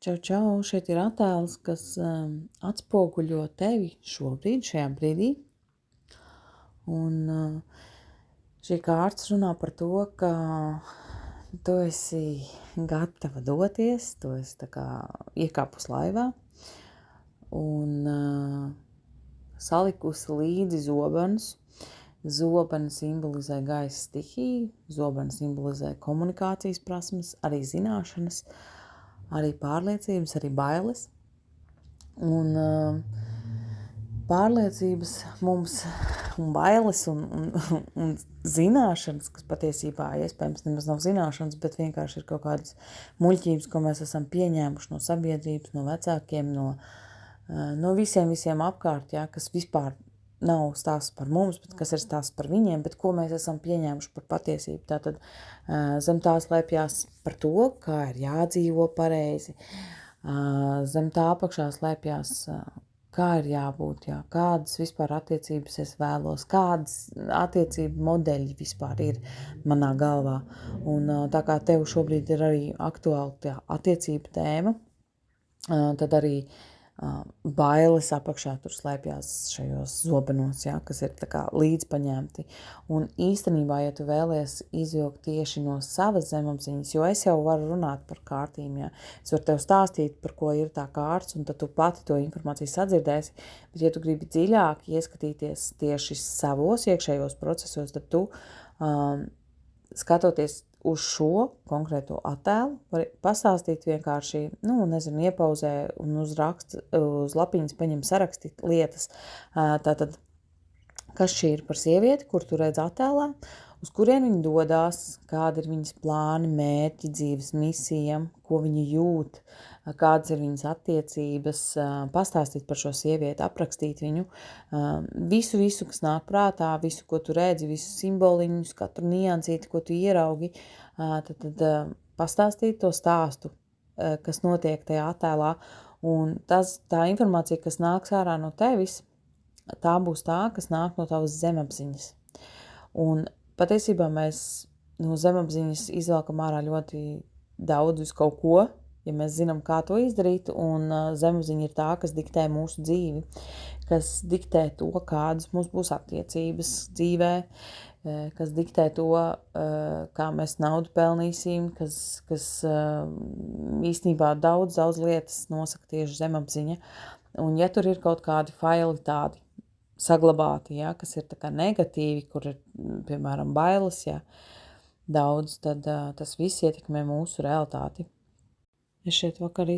Čau, čau, šeit ir attēls, kas atspoguļo tevi šobrīd, šajā brīdī. Un šī kārts runā par to, ka tu esi gatava doties, tu esi tā kā iekāpus laivā un salikusi līdzi zobenus. Zobeni simbolizē gaisa stihiju, zobeni simbolizē komunikācijas prasmes, arī zināšanas, arī pārliecības, arī bailes. Un pārliecības mums un bailes un zināšanas, kas patiesībā iespējams nemaz nav zināšanas, bet vienkārši ir kaut kādas muļķības, ko mēs esam pieņēmuši no sabiedrības, no vecākiem, no visiem apkārt, ja, kas vispār nav stāsts par mums, bet kas ir stāsts par viņiem, bet ko mēs esam pieņēmuši par patiesību. Tātad zem tā slēpjās par to, kā ir jādzīvo pareizi, zem tā apakšā slēpjās, kā ir jābūt, jā, kādas vispār attiecības es vēlos, kādas attiecību modeļi vispār ir manā galvā. Un tā kā tev šobrīd ir arī aktuāla tā attiecība tēma, tad arī bailes apakšā tur slēpjās šajos zobenos, ja, kas ir tā kā līdzpaņemti. Un īstenībā, ja tu vēlies izvilkt tieši no savas zemapziņas, jo es jau varu runāt par kārtīm, ja, es varu tev stāstīt, par ko ir tā kārts, un tad tu pati to informāciju sadzirdēsi, bet ja tu gribi dziļāk ieskatīties tieši savos iekšējos procesos, tad tu skatoties uz šo konkrēto attēlu, var pastāstīt vienkārši, iepauzē un uz lapiņas paņem sarakstīt lietas. Tātad, kas šī ir par sievieti, kur tu redz attēlā, uz kurien viņa dodās, kāda ir viņas plāni, mērķi, dzīves misija, ko viņa jūt, kādas ir viņas attiecības, pastāstīt par šo sievieti, aprakstīt viņu, visu, kas nāk prātā, visu, ko tu redzi, visu simboliņus, katru niansīti, ko tu ieraugi, tad pastāstīt to stāstu, kas notiek tajā attēlā, un tā informācija, kas nāks ārā no tevis, tā būs tā, kas nāk no tavas zemapziņas. Un patiesībā mēs no zemapziņas izvelkam ārā ļoti daudz uz kaut ko, ja mēs zinām, kā to izdarīt, un zemapziņa ir tā, kas diktē mūsu dzīvi, kas diktē to, kādas mums būs attiecības dzīvē, kas diktē to, kā mēs naudu pelnīsim, kas īstenībā daudz lietas nosaka tieši zemapziņa. Un ja tur ir kaut kādi faili tādi saglabāti, ja, kas ir tā kā negatīvi, kur ir, piemēram, bailes, ja, daudz, tad tas viss ietekmē mūsu realitāti. Es šeit vakar